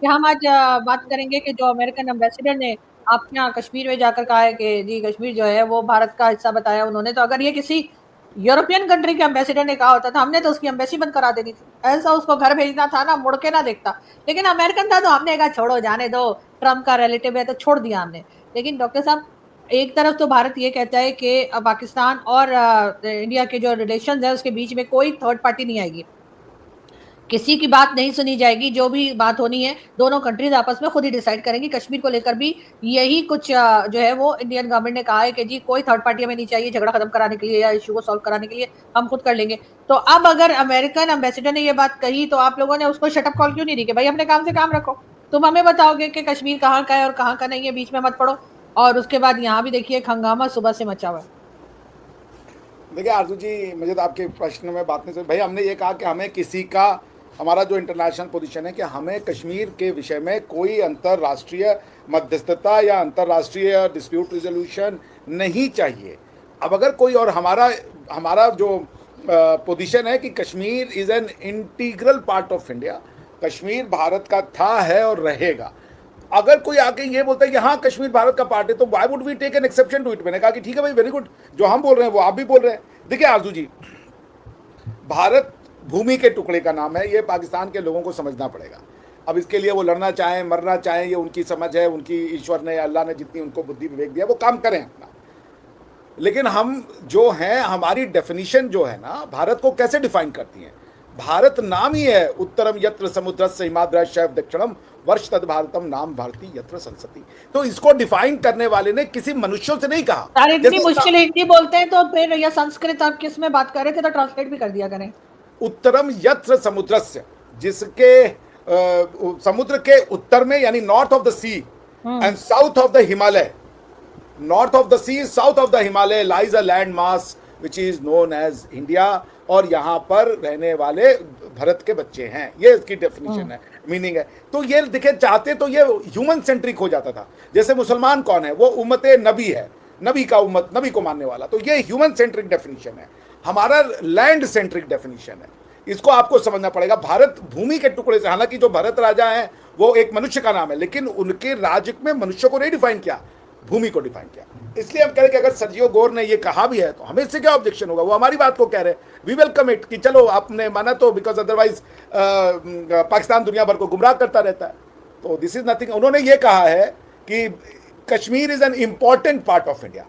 कि हम आज बात करेंगे कि जो अमेरिकन एम्बेसडर ने आपके यहाँ कश्मीर में जाकर कहा है कि जी कश्मीर जो है वो भारत का हिस्सा बताया उन्होंने, तो अगर ये किसी यूरोपियन कंट्री के एम्बेसडर ने कहा होता था हमने तो उसकी एम्बेसी बंद करा देनी थी, ऐसा उसको घर भेजना था ना, मुड़ के ना देखता। लेकिन अमेरिकन था तो हमने कहा छोड़ो जाने दो, ट्रम्प का रिलेटिव है तो छोड़ दिया हमने। लेकिन डॉक्टर साहब, एक तरफ तो भारत ये कहता है कि पाकिस्तान और इंडिया के जो रिलेशन है उसके बीच में कोई थर्ड पार्टी नहीं आएगी, किसी की बात नहीं सुनी जाएगी, जो भी बात होनी है दोनों कंट्रीज आपस में खुद ही डिसाइड करेंगी। कश्मीर को लेकर भी यही कुछ जो है वो इंडियन गवर्नमेंट ने कहा है कि जी कोई थर्ड पार्टी हमें नहीं चाहिए झगड़ा खत्म कराने के लिए या इशू को सॉल्व कराने के लिए, हम खुद कर लेंगे। तो अब अगर अमेरिकन एम्बेसडर ने ये बात कही तो आप लोगों ने उसको शटअप कॉल क्यों नहीं दी कि भाई अपने काम से काम रखो, तुम हमें बताओगे कि कश्मीर कहाँ का है और कहाँ का नहीं है, बीच में मत पड़ो। और उसके बाद यहाँ भी देखिए हंगामा सुबह से मचा हुआ है। देखिए आरजू जी, मुझे तो आपके प्रश्न में बात नहीं समझ भाई। हमने ये कहा कि हमें किसी का, हमारा जो इंटरनेशनल पोजीशन है कि हमें कश्मीर के विषय में कोई अंतर्राष्ट्रीय मध्यस्थता या अंतर्राष्ट्रीय डिस्प्यूट रिजोल्यूशन नहीं चाहिए। अब अगर कोई और हमारा हमारा जो पोजीशन है कि Kashmir is an integral part of India, Kashmir Bharat का था, है और रहेगा। अगर कोई आके ये बोलता है कि हाँ कश्मीर भारत का पार्ट है, तो why would we take an exception to it. मैंने कहा कि ठीक है भाई, वेरी गुड, जो हम बोल रहे हैं वो आप भी बोल रहे हैं। देखिए आरजू जी, भारत भूमि के टुकड़े का नाम है, ये पाकिस्तान के लोगों को समझना पड़ेगा। अब इसके लिए वो लड़ना चाहें मरना चाहें, ये उनकी समझ है, उनकी ईश्वर ने अल्लाह ने जितनी उनको बुद्धि विवेक दिया वो काम करें अपना। लेकिन हम जो हैं, हमारी डेफिनेशन जो है ना, भारत को कैसे डिफाइन करती हैं? भारत नाम ही है, उत्तरम यत्र समुद्रस्य हिमाद्रश्य दक्षिणम वर्ष तद भारतम नाम भारती यत्र संसति। तो इसको डिफाइन करने वाले ने किसी मनुष्यों से नहीं कहा। यार इतनी जैसे मुश्किल हिंदी बोलते हैं तो फिर, या संस्कृत आप किस में बात कर रहे थे तो ट्रांसलेट भी कर दिया करें। उत्तरम यत्र समुद्रस्य, जिसके समुद्र के उत्तर में, यानी north of the sea and south of the Himalaya, north of the sea south of the Himalaya lies a land mass which is known as India, और यहाँ पर रहने वाले भारत के बच्चे हैं। ये इसकी डेफिनेशन है, मीनिंग है। तो ये देखे, चाहते तो ये ह्यूमन सेंट्रिक हो जाता था। जैसे मुसलमान कौन है? वो उम्मत नबी है, नबी का उम्मत, नबी को मानने वाला। तो ये ह्यूमन सेंट्रिक डेफिनेशन है, हमारा लैंड सेंट्रिक डेफिनेशन है। इसको आपको समझना पड़ेगा। भारत भूमि के टुकड़े से, हालांकि जो भरत राजा हैं वो एक मनुष्य का नाम है, लेकिन उनके राज्य में मनुष्य को नहीं डिफाइन किया, भूमि को डिफाइन किया। इसलिए हम कह रहे कि अगर सर्जियो गोर ने ये कहा भी है तो हमें इससे क्या ऑब्जेक्शन होगा? वो हमारी बात को कह रहे हैं, वी वेलकम इट, कि चलो आपने माना तो, बिकॉज अदरवाइज पाकिस्तान दुनिया भर को गुमराह करता रहता है। तो दिस इज नथिंग। उन्होंने ये कहा है कि Kashmir is an important part of India.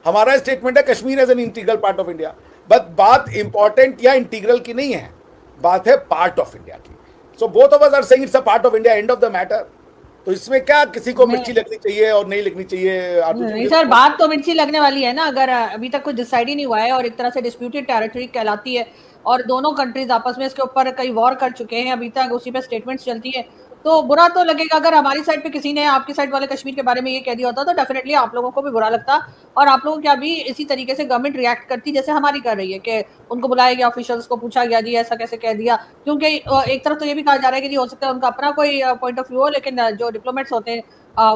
हमारा स्टेटमेंट है Kashmir as an integral part of India. But बात इंपॉर्टेंट या इंटीग्रल की नहीं है, बात है पार्ट ऑफ इंडिया की। So both of us are saying it's a part of India, end of the matter. तो इसमें क्या किसी को मिर्ची लगनी चाहिए और नहीं लगनी चाहिए? नहीं सर, बात तो मिर्ची लगने वाली है ना, अगर अभी तक कुछ डिसाइड ही नहीं हुआ है और एक तरह से डिस्प्यूटेड टेरिटरी कहलाती है और दोनों कंट्रीज आपस में इसके ऊपर कई वॉर कर चुके हैं, अभी तक उसी पे स्टेटमेंट्स चलती है, तो बुरा तो लगेगा। अगर हमारी साइड पे किसी ने आपकी साइड वाले कश्मीर के बारे में ये कह दिया होता तो डेफिनेटली आप लोगों को भी बुरा लगता, और आप लोगों क्या भी इसी तरीके से गवर्नमेंट रिएक्ट करती जैसे हमारी कर रही है कि उनको बुलाया गया, ऑफिशियल्स को पूछा गया जी ऐसा कैसे कह दिया। क्योंकि एक तरफ तो ये भी कहा जा रहा है कि जी हो सकता है उनका अपना कोई पॉइंट ऑफ व्यू हो, लेकिन जो डिप्लोमेट्स होते हैं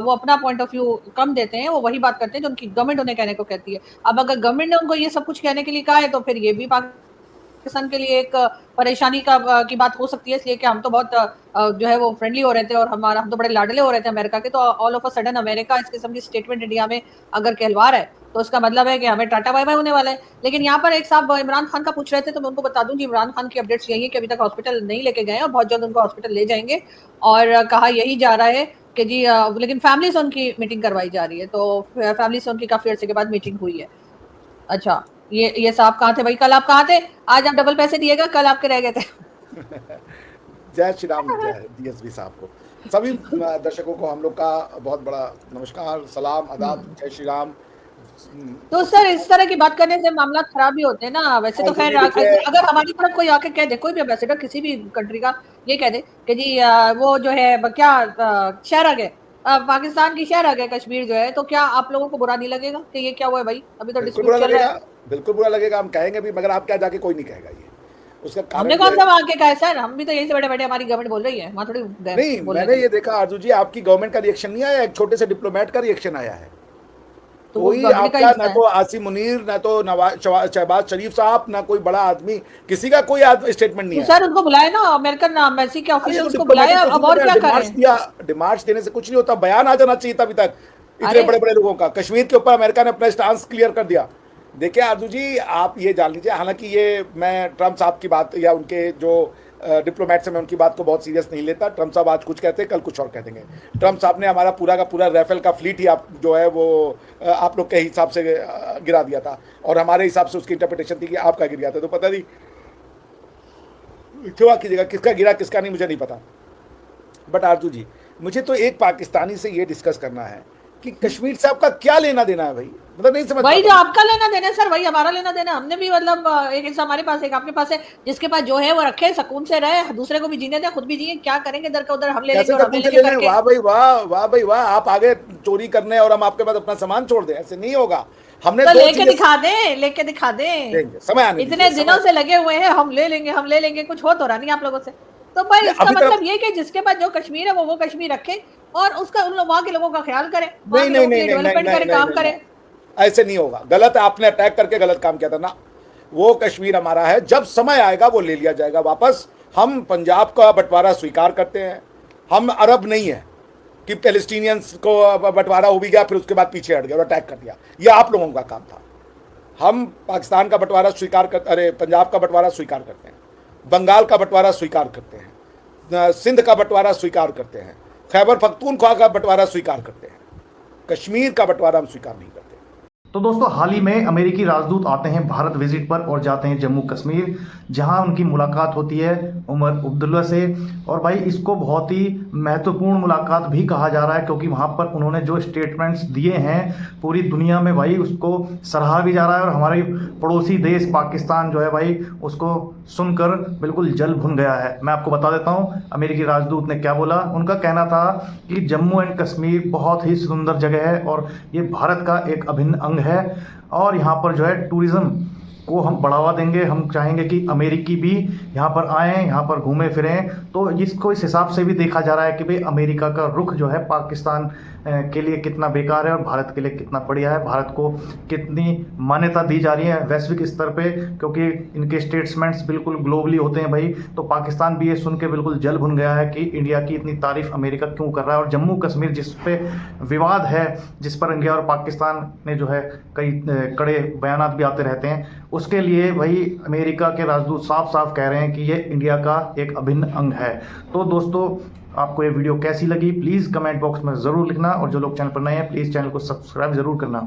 वो अपना पॉइंट ऑफ व्यू कम देते हैं, वो वही बात करते हैं जो उनकी गवर्नमेंट उन्हें कहने को कहती है। अब अगर गवर्नमेंट ने उनको ये सब कुछ कहने के लिए कहा है तो फिर ये भी पाकिस्तान के लिए एक परेशानी की बात हो सकती है, इसलिए कि हम तो बहुत जो है वो फ्रेंडली हो रहे थे और हम तो बड़े लाडले हो रहे थे अमेरिका के, तो all of a sudden America इस किस्म की स्टेटमेंट इंडिया में अगर कहलवा रहा है तो उसका मतलब है कि हमें टाटा बाय बाय होने वाला है। लेकिन यहाँ पर एक साहब इमरान खान का पूछ रहे थे, तो मैं उनको बता दूं जी, इमरान खान की अपडेट्स यही है कि अभी तक हॉस्पिटल नहीं लेके गए और बहुत जल्द उनको हॉस्पिटल ले जाएंगे, और कहा यही जा रहा है कि जी लेकिन फैमिली से उनकी मीटिंग करवाई जा रही है, तो फैमिली से उनकी काफी अर्से के बाद मीटिंग हुई है। अच्छा, ये साहब कहाँ थे भाई? कल आप कहाँ थे? आज आप डबल पैसे दिएगा, कल आपके रह गए थे। जय श्री राम, जय डीएसपी साहब को, सभी दर्शकों को हम लोग का बहुत बड़ा नमस्कार, सलाम, आदाब, जय श्री राम। तो सर इस तरह की बात करने से मामला खराब ही होते हैं ना। वैसे तो खैर अगर हमारी तरफ कोई आके कह दे, कोई भी एम्बेसडर किसी भी कंट्री का ये कह दे कि जी वो जो है क्या शहर आ गए, पाकिस्तान की शहर आ गए कश्मीर जो है, तो क्या आप लोगों को बुरा नहीं लगेगा कि ये क्या हुआ है भाई? अभी तो बिल्कुल डिस्प्यूट बुरा चल रहा लगेगा, है। बिल्कुल बुरा लगेगा, हम कहेंगे भी, मगर आप क्या जाके कोई नहीं कहेगा ये। उसका हमने कारण ये कौन है, सा वहां के कहा है सर? हम भी तो यहीं से बैठे बैठे हमारी गवर्नमेंट बोल रही है, वहां थोड़ी नहीं बोलने मैंने के लिए। ये देखा आरजू जी, आपकी गवर्नमेंट का रिएक्शन नहीं आया, एक छोटे से डिप्लोमेट का रिएक्शन आया है। तो वो कोई गड़बड़ी का आपका हिस्सा ना है। तो आसिम मुनीर, ना तो शहबाज शरीफ साहब, ना कोई बड़ा आदमी, किसी का कोई स्टेटमेंट नहीं तो आया। सर उनको बुलाए ना, अमेरिकन एम्बेसी के अरे तो ऑफिशियल्स को बुलाए, डिप्लोमेटिक अब प्रोसीजर और है, क्या डिमार्च करें। दिया, डिमार्च देने से कुछ नहीं होता, बयान आ जाना चाहिए था अभी तक इतने अरे बड़े बड़े लोगों का। कश्मीर के ऊपर अमेरिका ने अपना स्टांस क्लियर कर दिया। देखिए आरजू जी, आप ये जान लीजिए, हालांकि ये मैं ट्रम्प साहब की बात या उनके जो डिप्लोमेट्स हैं, मैं उनकी बात को बहुत सीरियस नहीं लेता। ट्रम्प साहब आज कुछ कहते हैं, कल कुछ और कह देंगे। ट्रम्प साहब ने हमारा पूरा का पूरा राफेल का फ्लीट ही आप जो है वो आप लोग के हिसाब से गिरा दिया था, और हमारे हिसाब से उसकी इंटरप्रिटेशन थी कि आपका गिर गया था। तो पता नहीं क्षमा कीजिएगा, किसका गिरा किसका नहीं मुझे नहीं पता। बट आरजू जी, मुझे तो एक पाकिस्तानी से ये डिस्कस करना है कि कश्मीर से आपका क्या लेना देना है भाई, मतलब नहीं समझ वही जो पाता। आपका लेना देना है सर, वही हमारा लेना देना है। हमने भी मतलब एक हिस्सा हमारे पास, एक आपके पास है। जिसके पास जो है वो रखे, सुकून से रहे, दूसरे को भी जीने दें, खुद भी जिए। क्या करेंगे इधर का उधर, हम ले लेंगे कैसे और हम ले सकून से लेंगे ले लें? करके। वाह भाई वाह, वाह भाई वाह, आप आगे चोरी करने और हम आपके पास अपना सामान छोड़ दें, ऐसे नहीं होगा। हमने तो दो लेके चीजें दिखा दें, लेके दिखा दें। देंगे, समय आने इतने दीजिए, दिनों समय। से लगे हुए हैं, हम ले लेंगे हम ले लेंगे, कुछ हो तो रहा नहीं आप लोगों से। तो भाई इसका अभी तक मतलब ये कि जिसके पास जो कश्मीर है वो कश्मीर रखे, और उसका उन लोग वहां के लोगों का ख्याल करे, वहां नहीं के नहीं लोगों के नहीं लिए नहीं नहीं डेवलपमेंट नहीं करे, नहीं काम नहीं करे। नहीं, ऐसे नहीं होगा। गलत है, आपने अटैक करके गलत काम किया था ना। वो कश्मीर हमारा है, जब समय आएगा वो ले लिया जाएगा वापस। हम पंजाब का बंटवारा स्वीकार करते हैं। हम अरब नहीं है कि पैलेस्टीनियंस को बंटवारा हो भी गया फिर उसके बाद पीछे हट गया और अटैक कर दिया, ये आप लोगों का काम था। हम पाकिस्तान का बंटवारा स्वीकार कर, अरे पंजाब का बंटवारा स्वीकार करते हैं, बंगाल का बंटवारा स्वीकार करते हैं, सिंध का बंटवारा स्वीकार करते हैं, खैबर पख्तूनख्वा का बंटवारा स्वीकार करते हैं। कश्मीर का बंटवारा हम स्वीकार नहीं करते। तो दोस्तों, हाल ही में अमेरिकी राजदूत आते हैं भारत विजिट पर और जाते हैं जम्मू कश्मीर, जहां उनकी मुलाकात होती है उमर अब्दुल्ला से। और भाई इसको बहुत ही महत्वपूर्ण मुलाकात भी कहा जा रहा है, क्योंकि वहां पर उन्होंने जो स्टेटमेंट्स दिए हैं पूरी दुनिया में भाई उसको सराहा भी जा रहा है। और हमारे पड़ोसी देश पाकिस्तान जो है भाई उसको सुनकर बिल्कुल जल भुन गया है। मैं आपको बता देता हूं अमेरिकी राजदूत ने क्या बोला। उनका कहना था कि जम्मू एंड कश्मीर बहुत ही सुंदर जगह है और ये भारत का एक अभिन्न अंग है, और यहाँ पर जो है टूरिज्म को हम बढ़ावा देंगे। हम चाहेंगे कि अमेरिकी भी यहाँ पर आएँ, यहाँ पर घूमें फिरें। तो इसको इस हिसाब से भी देखा जा रहा है कि भाई अमेरिका का रुख जो है पाकिस्तान के लिए कितना बेकार है और भारत के लिए कितना बढ़िया है, भारत को कितनी मान्यता दी जा रही है वैश्विक स्तर पे, क्योंकि इनके स्टेटमेंट्स बिल्कुल ग्लोबली होते हैं भाई। तो पाकिस्तान भी ये सुन के बिल्कुल जल भुन गया है कि इंडिया की इतनी तारीफ अमेरिका क्यों कर रहा है। और जम्मू कश्मीर जिस पे विवाद है, जिस पर इंडिया और पाकिस्तान ने जो है कई कड़े बयान भी आते रहते हैं, उसके लिए भाई अमेरिका के राजदूत साफ साफ कह रहे हैं कि ये इंडिया का एक अभिन्न अंग है। तो दोस्तों, आपको ये वीडियो कैसी लगी प्लीज़ कमेंट बॉक्स में ज़रूर लिखना, और जो लोग चैनल पर नए हैं प्लीज़ चैनल को सब्सक्राइब ज़रूर करना।